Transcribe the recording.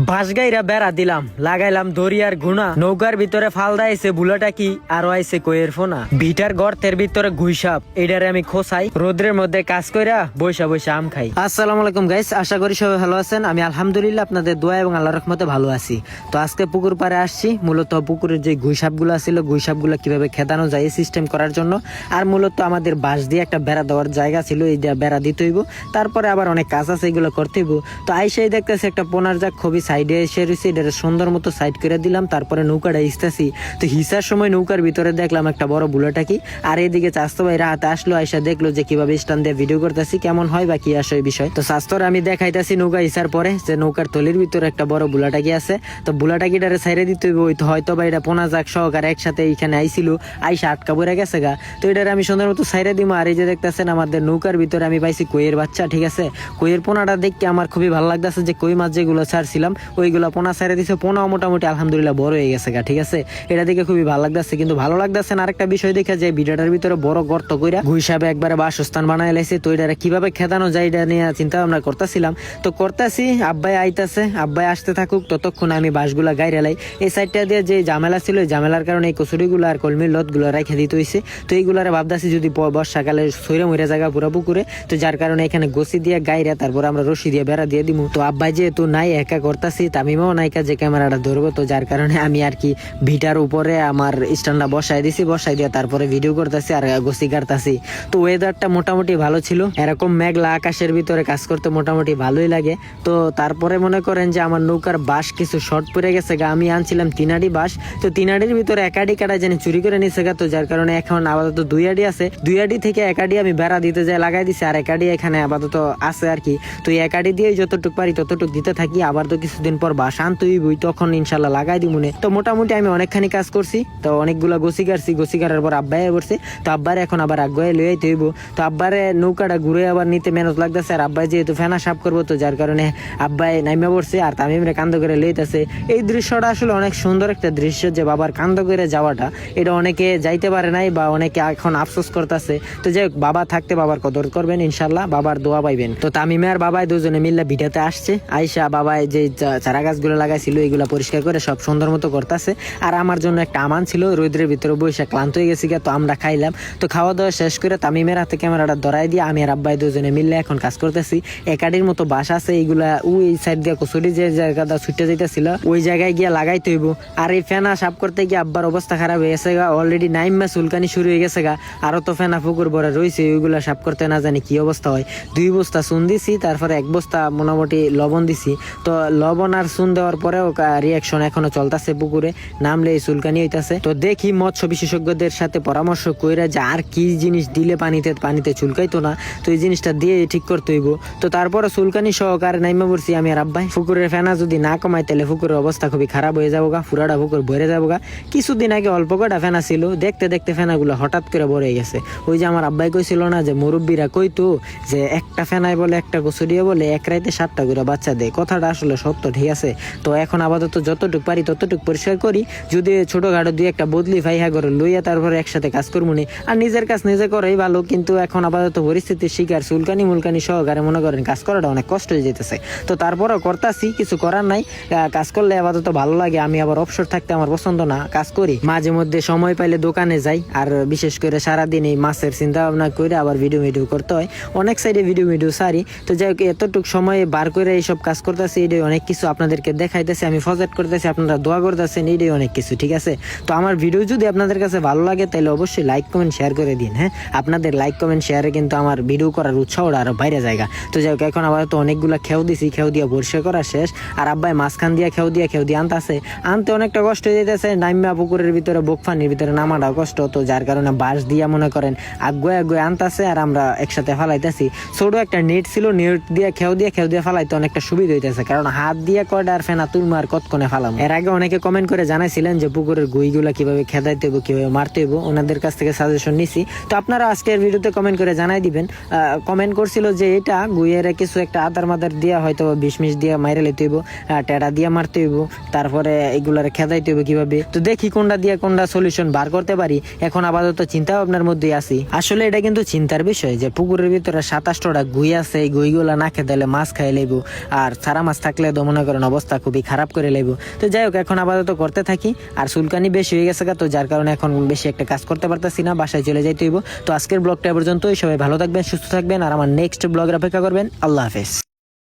বাঁশগাইরা বেড়া দিলাম, লাগাইলাম দরিয়ার গুণা, নৌকার ভিতরে ফালদা আইছে বুলাটা কি আর আইছে কইয়ের ফোনা, ভিটার গর্তের ভিতরে ঘুইসাপ এটারে আমি খোসাই, রোদ্রের মধ্যে কাজ কইরা বৈশা বৈশা আম খাই। আসসালামু আলাইকুম গাইস, আশা করি সবাই ভালো আছেন। আমি আলহামদুলিল্লাহ আপনাদের দোয়া এবং আল্লাহর রহমতে ভালো আছি। তো আজকে পুকুর পাড়ে আসছি, মূলত পুকুরের যে গুইসাপগুলো ছিল গুইসাপগুলো কিভাবে খেদানো যায় সিস্টেম করার জন্য। আর মূলত আমাদের বাঁশ দিয়ে একটা বেড়া দেওয়ার জায়গা ছিল, এই বেড়া দিতে হইব, তারপরে আবার অনেক কাজ আছে এগুলো করতে হইব। তো আইসাই দেখতেছি একটা পোনার যাক খুবই সাইডে এসে রয়েছে, এটা সুন্দর মতো সাইড করে দিলাম, তারপরে নৌকাটা হিসতেছি। তো হিসার সময় নৌকার ভিতরে দেখলাম একটা বড় বুলাটাকি, আর এদিকে চাস্তো ভাইরা হাতে আসলো, আইসা দেখলো যে কিভাবে স্ট্যান্ড দিয়ে ভিডিও করতেছি, কেমন হয় বা কি আসে বিষয়। তো শাস্তর আমি দেখাইতেছি নৌকা হিসার পরে যে নৌকার তলির ভিতরে একটা বড় বুলাটাকি আছে। তো বুলাটাকিটারে সাইডে দিতে হয়তো বা এটা পোনা যাক সহকারে একসাথে এইখানে আইছিল, আইসা আটকা পড়ে গেছে গা। তো এটারে আমি সুন্দর মতো সাইডে দিব। আর এই যে দেখতেছেন আমাদের নৌকার ভিতরে আমি পাইছি কইয়ের বাচ্চা, ঠিক আছে। কইয়ের পোনাটা দেখতে আমার খুবই ভালো লাগতেছে, যে কই মাছ যেগুলো ছাড়ছিলাম ওইগুলো পোনা ছেড়ে দিছে, পোনাও মোটামুটি আলহামদুলিল্লাহ বড় হয়ে গেছে গা, ঠিক আছে। এটা দেখে খুবই ভালো লাগতেছে। কিন্তু ভালো লাগতেছে না আরেকটা বিষয় দেখে, যে ভিডিওটার ভিতরে বড় গর্ত কইরা গুইসাবে একবারে বাসস্থান বানায় লাইছে। তো এটা কিভাবে খেদানো যায় এটা নিয়ে চিন্তা ভাবনা করতেছিলাম। তো করতেছি, আব্বাই আইতাছে, আব্বাই আসতে থাকুক, ততক্ষণ আমি বাঁশগুলা গাইরে লাই। এই সাইডটা দিয়ে যে ঝামেলা ছিল, এই ঝামেলার কারণে এই কচুরিগুলো আর কলমির লতগুলো রেখে দিতে হয়েছে। তো এইগুলারে ভাবতেছি যদি বর্ষাকালে সইরে মইরা জায়গা পুরা পুকুরে, তো যার কারণে এখানে গোসি দিয়ে গাইরা তারপর আমরা রশি দিয়ে বেড়া দিয়ে দিব। তো আব্বাই যেহেতু নাই, একা করতেছি, তামিমাও নাইকা যে ক্যামেরাটা ধরবো, তো যার কারণে আমি আর কি ভিটার উপরে আমার স্ট্যান্ডটা বসাই দিছি, বসাই দিয়ে তারপরে ভিডিও করতেছি আর গোসি কাটতাছি। তো ওয়েদারটা মোটামুটি ভালো ছিল, এরকম মেঘলা আকাশের ভিতরে কাজ করতে মোটামুটি ভালোই লাগে। তো তারপরে মনে করেন যে আমার নৌকার বাঁশ কিছু শর্ট পড়ে গেছে গা, আমি আনছিলাম 3 আড়ি বাঁশ, তো 3 আড়ির ভিতরে 1 আড়ি কাটা জানি চুরি করে নিছে গা। তো যার কারণে এখন আপাতত 2 আড়ি আছে, 2 আড়ি থেকে 1 আড়ি আমি বেড়া দিতে যাই লাগাই দিছি, আর 1 আড়ি এখানে আপাতত আছে আর কি। তো 1 আড়ি দিয়ে যতটুকু পারি ততটুকু দিতে থাকি, আবার তো কিছুদিন পর বাঁশ আনতেই বই, তখন ইনশাল্লাহ লাগাই দিব মনে। তো মোটামুটি আমি অনেকখানি কাজ করছি, তো অনেকগুলা গোসি কাটছি, গোসি কাটার পর আব্বাই বসছে। তো আব্বারে এখন আবার আগুয়ে লইয়াই হইব। তো আব্বারে নৌকাটা ঘুরে আবার নিতে মেহনত লাগতেছে, আর আব্বাই যেহেতু ফেনা সাফ করবো, তো যার কারণে আব্বাই নাইমা পড়ছে আর তামিমরে কান্দ করে লইতেছে। এই দৃশ্যটা আসলে অনেক সুন্দর একটা দৃশ্য, যে বাবার কান্দ করে যাওয়াটা, এটা অনেকে যাইতে পারে নাই বা অনেকে এখন আফসোস করতেছে। তো যে বাবা থাকতে বাবার কদর করবেন, ইনশাল্লাহ বাবার দোয়া পাইবেন। তো তামিমে আর বাবাই দুজনে মিল্লা ভিটাতে আসছে, আইসা বাবাই যে চারা গাছগুলো লাগাইছিল এগুলা পরিষ্কার করে সব সুন্দর মতো করতেছে। আর আমার জন্য একটা আমান ছিল, রোদ্রের ভিতরে বসে ক্লান্ত হয়ে গেছি, তো আমরা খাইলাম। তো খাওয়া দাওয়া শেষ করে তামিমের হাতে ক্যামেরাটা ধরাই দিয়ে আমি আর আব্বাই দুজনে মিললে এখন কাজ করতেছি। 1 আড়ির মতো বাঁশ আছে, এইগুলা ওই সাইড দিয়ে কচুরি যে জায়গাটা ছুটে যাইতেছিল ওই জায়গায় গিয়ে লাগাইতে হইব। আর এই ফেনা সাফ করতে গিয়ে আব্বার অবস্থা খারাপ হয়ে গেছে গা, অলরেডি 9 মাস চুলকানি শুরু হয়ে গেছে গা। আরো তো ফেনা পুকুর ভরে রয়েছে, ওইগুলা সাফ করতে না জানি কি অবস্থা হয়। 2 বস্তা চুন দিছি, তারপরে 1 বস্তা মোটামুটি লবণ দিছি। তো লবণ আর চুন দেওয়ার পরেও রিয়াকশন এখনো চলতেছে, পুকুরে নামলে এই চুলকানি হইতাছে। তো দেখি মৎস্য বিশেষজ্ঞদের সাথে পরামর্শ কইরা যে আর কি জিনিস দিলে পানিতে চুলকাইতো না, তো এই জিনিসটা দিয়ে ঠিক করতে হইব। তো তারপরে চুলকানি সহকারে নাইমা পড়ছি আমি আর আব্বাই। পুকুরের ফেনা যদি না কমাই তাহলে পুকুরের অবস্থা খুবই খারাপ হয়ে যাবো গা, পুরাটা পুকুর ভরে যাবো গা। কিছুদিন আগে অল্প কটা ফেনা ছিল, দেখতে দেখতে ফেনাগুলো হঠাৎ করে ভরে গেছে। ওই যে আমার আব্বাই কইছিল না যে মুরব্বীরা কইতো যে একটা ফেনায় বলে একটা কচুরিয়ে বলে 1 রাইতে 7টা করে বাচ্চা দেয়, কথাটা আসলে সত্য, ঠিক আছে। তো এখন আপাতত যতটুকু পারি ততটুকু পরিষ্কার করি, যদি ছোটখাটো 2-1টা বদলি ফাইহা করে লইয়া তারপরে একসাথে কাজ করবো নি। আর নিজের কাজ নিজে করাই ভালো, কিন্তু এখন আপাতত পরিস্থিতির শিকার চুলকানি মুলকানি সহকারে মনে করেন কাজ করাটা অনেক কষ্ট হয়ে যেতেছে। তো তারপরেও করতেছি, কিছু করার নাই, কাজ করলে আপাতত ভালো লাগে। আমি আবার অবসর থাকতে আমার পছন্দ না, কাজ করি মাঝে মধ্যে, সময় পাইলে দোকানে যাই। আর বিশেষ করে সারাদিন এই মাছের চিন্তা ভাবনা করে আবার ভিডিও করতে হয়, অনেক সাইডে ভিডিও সারি। তো যাই হোক, এতটুকু সময় বার করে এইসব কাজ করতেছি, এটাই অনেক কিছু আপনাদেরকে দেখাইতেছি, আমি ফজেট করতেছি, আপনারা দোয়া করতেছেন, এটাই অনেক কিছু, ঠিক আছে। তো আমার ভিডিও যদি আপনাদের কাছে ভালো লাগে তাহলে অবশ্যই লাইক কমেন্ট শেয়ার করে দিন। হ্যাঁ, আপনাদের লাইক কমেন্ট শেয়ারে কিন্তু আমার ভিডিও করার উৎসাহটা আরো বাইরে জায়গা। তো যাই হোক, এখন আবার তো অনেকগুলা খেউ দিছি, খেউ দিয়ে পরিষ্কার করা শেষ। আর আব্বাই মাঝখান দিয়ে খেউ দিয়ে আনতে অনেকটা কষ্ট হয়ে যেতেছে, নাইমা পুকুরের ভিতরে বোকফানির ভিতরে নামাটা কষ্ট, তো যার কারণে বাঁশ দিয়া মনে করেন আগুয়ে আনতাছে আর আমরা একসাথে ফালাইতেছি। ছোট একটা নেট ছিল, নেট দিয়ে খেউ দিয়ে ফালাইতে অনেকটা সুবিধা হইতেছে, কারণ হাত দিয়ে কয়টা আর ফেনা তুলমা আর কতক্ষণে ফালাম। এর আগে অনেকে কমেন্ট করে জানাইছিলেন যে পুকুরের গুইগুলা কিভাবে খেদাইতে হইব, কিভাবে মারতে হইব, ওনাদের কাছ থেকে সাজেশন নিছি। তো আপনারা আজকের ভিডিওতে কমেন্ট করে জানাই দিবেন। কমেন্ট করছিল যে এটা গুইয়ের কিছু একটা আদার মাদার দিয়া হয়তো 20 দিয়ে মাইরে লইতে হইব, টেডা দিয়া মারতে হইব, তারপরে এগুলার খেদাইতে হইব কিভাবে। তো দেখি কোনটা দিয়ে কোনটা সলিউশন বার করতে পারি। এখন আপাতত চিন্তা ভাবনার মধ্যেই আছি। আসলে এটা কিন্তু চিন্তার বিষয় যে পুকুরের ভিতরে 27টা গুই আছে, এই গুইগুলা না খেদাইলে মাছ খাই লইব, আর সারা মাছ থাকলে তো মনে করেন অবস্থা খুবই খারাপ করে লাগবে। তো যাই হোক, এখন আপাতত করতে থাকি। আর চুলকানি বেশি হয়ে গেছে তো যার কারণে এখন বেশি একটা কাজ করতে পারতেছি না, বাসায় চলে যাইতে হইব। তো আজকের ব্লগটা পর্যন্তই। সবাই ভালো থাকবেন, সুস্থ থাকবেন, আর আমার নেক্সট ব্লগের অপেক্ষা করবেন। আল্লাহ হাফেজ।